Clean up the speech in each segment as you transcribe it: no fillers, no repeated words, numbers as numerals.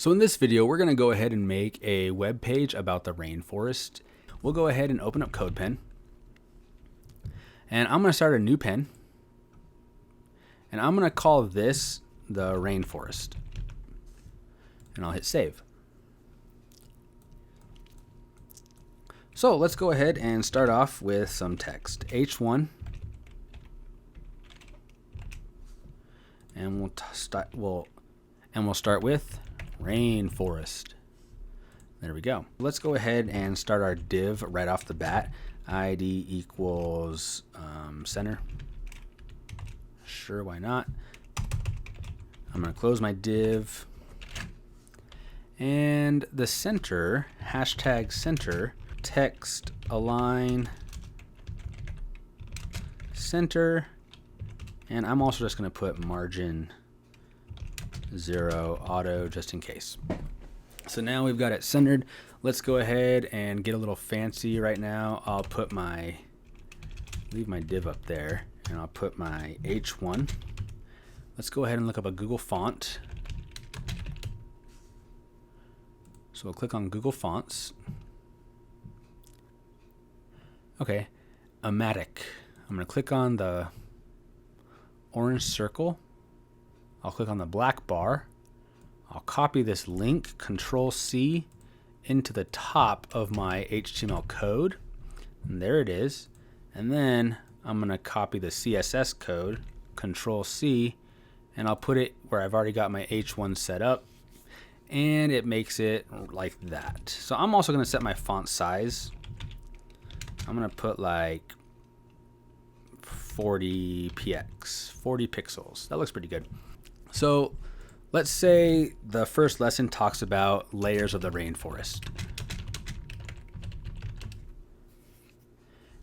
So in this video, we're going to go ahead and make a web page about the rainforest. We'll go ahead and open up CodePen. And I'm going to start a new pen. And I'm going to call this the rainforest. And I'll hit save. So let's go ahead and start off with some text. H1. And we'll start with rainforest. There we go. Let's go ahead and start our div right off the bat. ID equals center. Sure, why not? I'm going to close my div. And the center, hashtag center, text align center. And I'm also just going to put margin 0 auto just in case. So now we've got it centered. Let's go ahead and get a little fancy right now. I'll put leave my div up there, and I'll put my H1. Let's go ahead and look up a Google font. So we'll click on Google Fonts. Okay, Amatic. I'm going to click on the orange circle. I'll click on the black bar. I'll copy this link, Control-C, into the top of my HTML code. And there it is. And then I'm going to copy the CSS code, Control-C, and I'll put it where I've already got my H1 set up. And it makes it like that. So I'm also going to set my font size. I'm going to put like 40 px, 40 pixels. That looks pretty good. So let's say the first lesson talks about layers of the rainforest.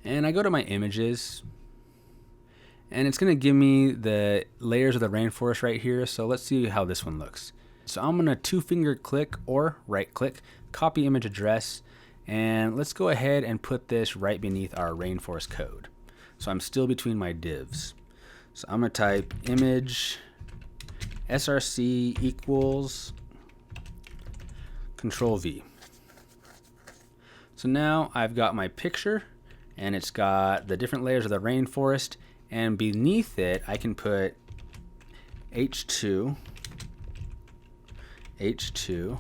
And I go to my images, and it's going to give me the layers of the rainforest right here. So let's see how this one looks. So I'm going to two-finger click or right-click, copy image address, and let's go ahead and put this right beneath our rainforest code. So I'm still between my divs. So I'm going to type image src equals Control-V. So now I've got my picture, and it's got the different layers of the rainforest, and beneath it I can put H2, and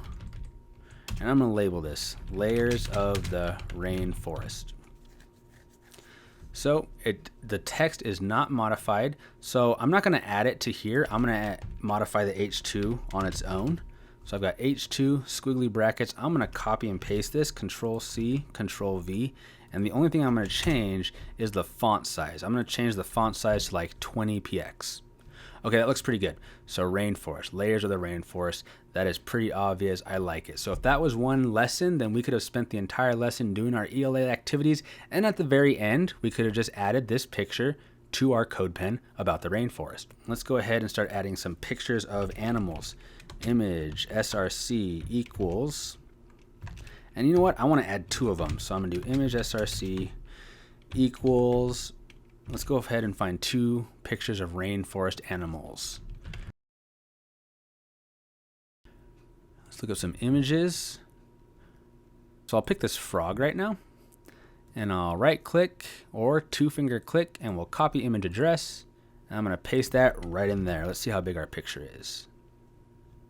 I'm going to label this layers of the rainforest. So the text is not modified, so I'm not going to add it to here. I'm going to modify the H2 on its own. So I've got H2 squiggly brackets. I'm going to copy and paste this, Control-C, Control-V, and the only thing I'm going to change is the font size. I'm going to change the font size to like 20 px. Okay, that looks pretty good. So rainforest, layers of the rainforest. That is pretty obvious. I like it. So if that was one lesson, then we could have spent the entire lesson doing our ELA activities. And at the very end, we could have just added this picture to our CodePen about the rainforest. Let's go ahead and start adding some pictures of animals. Image src equals, and you know what? I want to add two of them. So I'm going to do image src equals, let's go ahead and find two pictures of rainforest animals. Let's look up some images. So I'll pick this frog right now, and I'll right click or two-finger click, and we'll copy image address. And I'm going to paste that right in there. Let's see how big our picture is.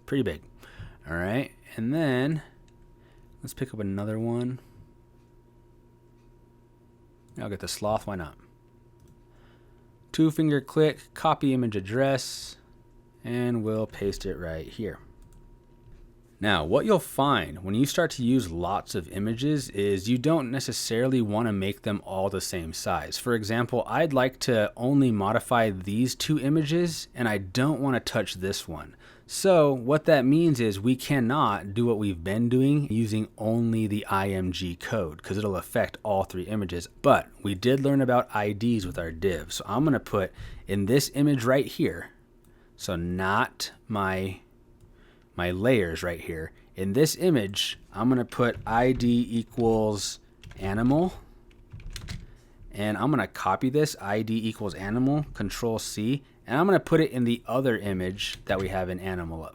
Pretty big. All right, and then let's pick up another one. I'll get the sloth, why not? Two-finger click, copy image address, and we'll paste it right here. Now, what you'll find when you start to use lots of images is you don't necessarily want to make them all the same size. For example, I'd like to only modify these two images, and I don't want to touch this one. So what that means is we cannot do what we've been doing using only the IMG code, because it'll affect all three images. But we did learn about IDs with our div. So I'm going to put in this image right here, so not my layers right here. In this image, I'm going to put ID equals animal, and I'm going to copy this ID equals animal, Control-C, and I'm going to put it in the other image that we have an animal of.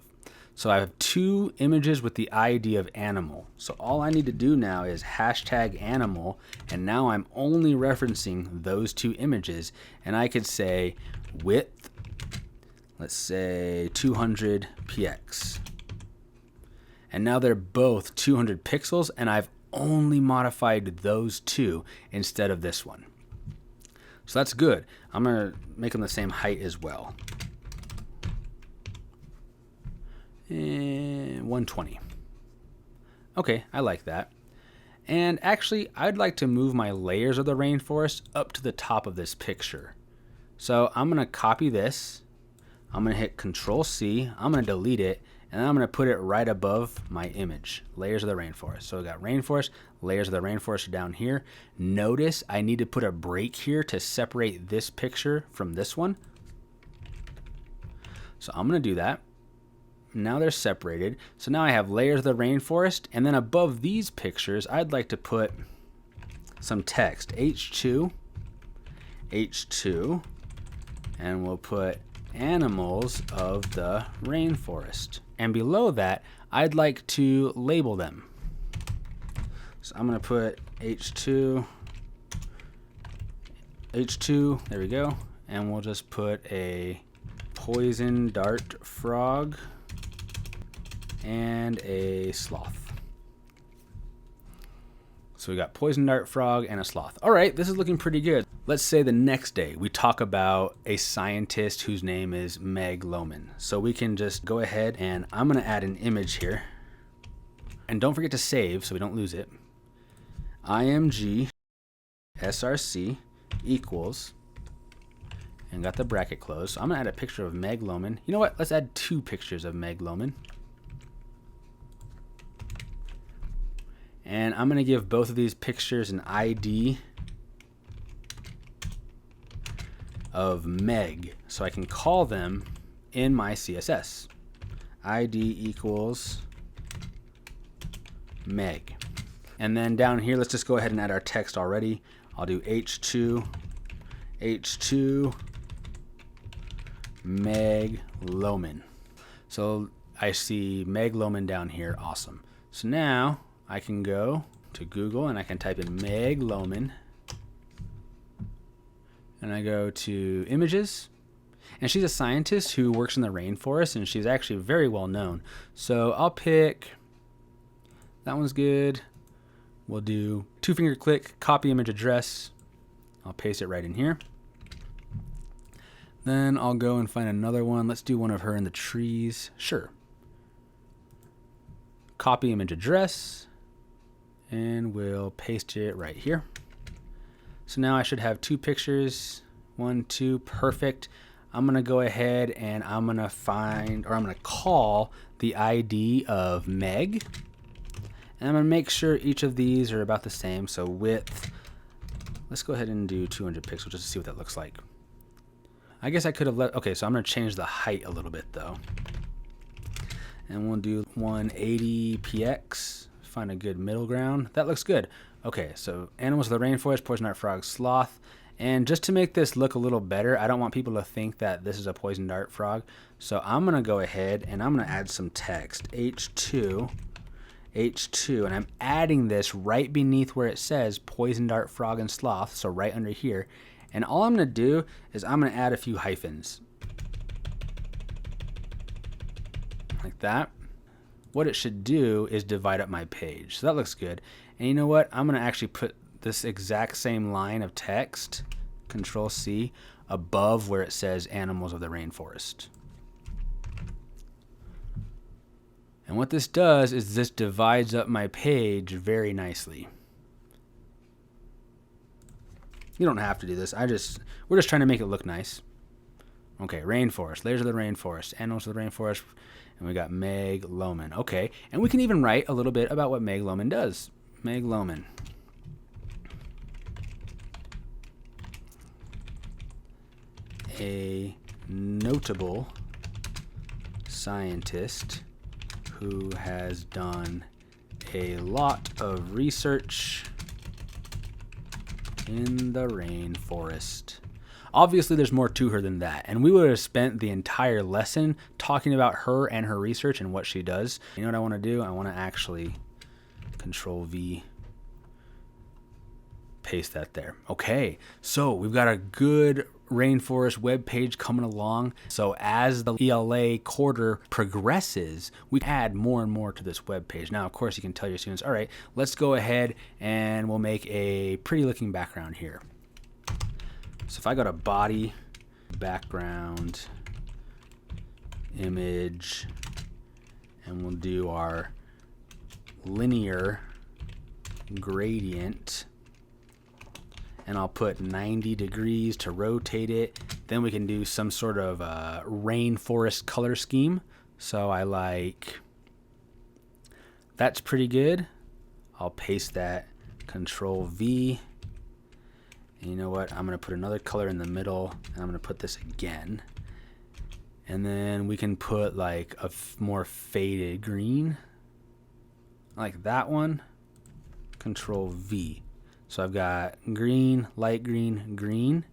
So I have 2 images with the ID of animal. So all I need to do now is hashtag animal, and now I'm only referencing those 2 images. And I could say width, let's say 200 px. And now they're both 200 pixels, and I've only modified those 2 instead of this one. So that's good. I'm going to make them the same height as well. And 120. Okay, I like that. And actually, I'd like to move my layers of the rainforest up to the top of this picture. So I'm going to copy this. I'm going to hit Control C. I'm going to delete it. And I'm going to put it right above my image, layers of the rainforest. So we got rainforest, layers of the rainforest down here. Notice I need to put a break here to separate this picture from this one. So I'm going to do that. Now they're separated. So now I have layers of the rainforest, and then above these pictures, I'd like to put some text, H2, and we'll put animals of the rainforest. And below that, I'd like to label them. So I'm going to put H2, there we go. And we'll just put a poison dart frog and a sloth. So we got poison dart frog and a sloth. All right, this is looking pretty good. Let's say the next day we talk about a scientist whose name is Meg Loman. So we can just go ahead and I'm going to add an image here. And don't forget to save so we don't lose it. img src equals, and got the bracket closed. So I'm going to add a picture of Meg Loman. You know what? Let's add 2 pictures of Meg Loman. And I'm going to give both of these pictures an ID of Meg, so I can call them in my CSS. ID equals Meg. And then down here, let's just go ahead and add our text already. I'll do H2 Meg Loman. So I see Meg Loman down here. Awesome. So now I can go to Google and I can type in Meg Loman. And I go to images. And she's a scientist who works in the rainforest, and she's actually very well known. So I'll pick, that one's good. We'll do 2-finger click, copy image address. I'll paste it right in here. Then I'll go and find another one. Let's do one of her in the trees. Sure. Copy image address. And we'll paste it right here. So now I should have 2 pictures. 1, 2, perfect. I'm going to go ahead and I'm going to find, or I'm going to call the ID of Meg. And I'm going to make sure each of these are about the same. So width, let's go ahead and do 200 pixels just to see what that looks like. I guess I could have let, okay, so I'm going to change the height a little bit though. And we'll do 180 px, find a good middle ground. That looks good. Okay, so animals of the rainforest, poison dart frog, sloth. And just to make this look a little better, I don't want people to think that this is a poison dart frog. So I'm going to go ahead and I'm going to add some text, H2, and I'm adding this right beneath where it says poison dart frog and sloth, so right under here. And all I'm going to do is I'm going to add a few hyphens. Like that. What it should do is divide up my page. So that looks good. And you know what? I'm going to actually put this exact same line of text, Control C, above where it says animals of the rainforest. And what this does is this divides up my page very nicely. You don't have to do this. We're just trying to make it look nice. Okay, rainforest, layers of the rainforest, animals of the rainforest, and we got Meg Loman. Okay, and we can even write a little bit about what Meg Loman does. Meg Loman. A notable scientist who has done a lot of research in the rainforest. Obviously, there's more to her than that. And we would have spent the entire lesson talking about her and her research and what she does. You know what I want to do? I want to actually Control V, paste that there. Okay, so we've got a good Rainforest web page coming along. So as the ELA quarter progresses, we add more and more to this web page. Now, of course, you can tell your students, all right, let's go ahead and we'll make a pretty looking background here. So if I go to body, background, image, and we'll do our linear gradient, and I'll put 90 degrees to rotate it. Then we can do some sort of rainforest color scheme. So I like, that's pretty good. I'll paste that, Control V. And you know what? I'm gonna put another color in the middle, and I'm gonna put this again. And then we can put like a more faded green, like that one, Control V. So I've got green, light green, green.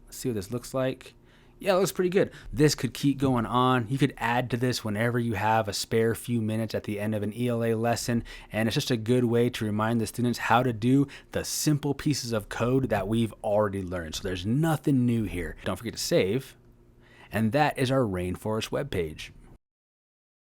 Let's see what this looks like. Yeah, it looks pretty good. This could keep going on. You could add to this whenever you have a spare few minutes at the end of an ELA lesson. And it's just a good way to remind the students how to do the simple pieces of code that we've already learned. So there's nothing new here. Don't forget to save. And that is our Rainforest webpage.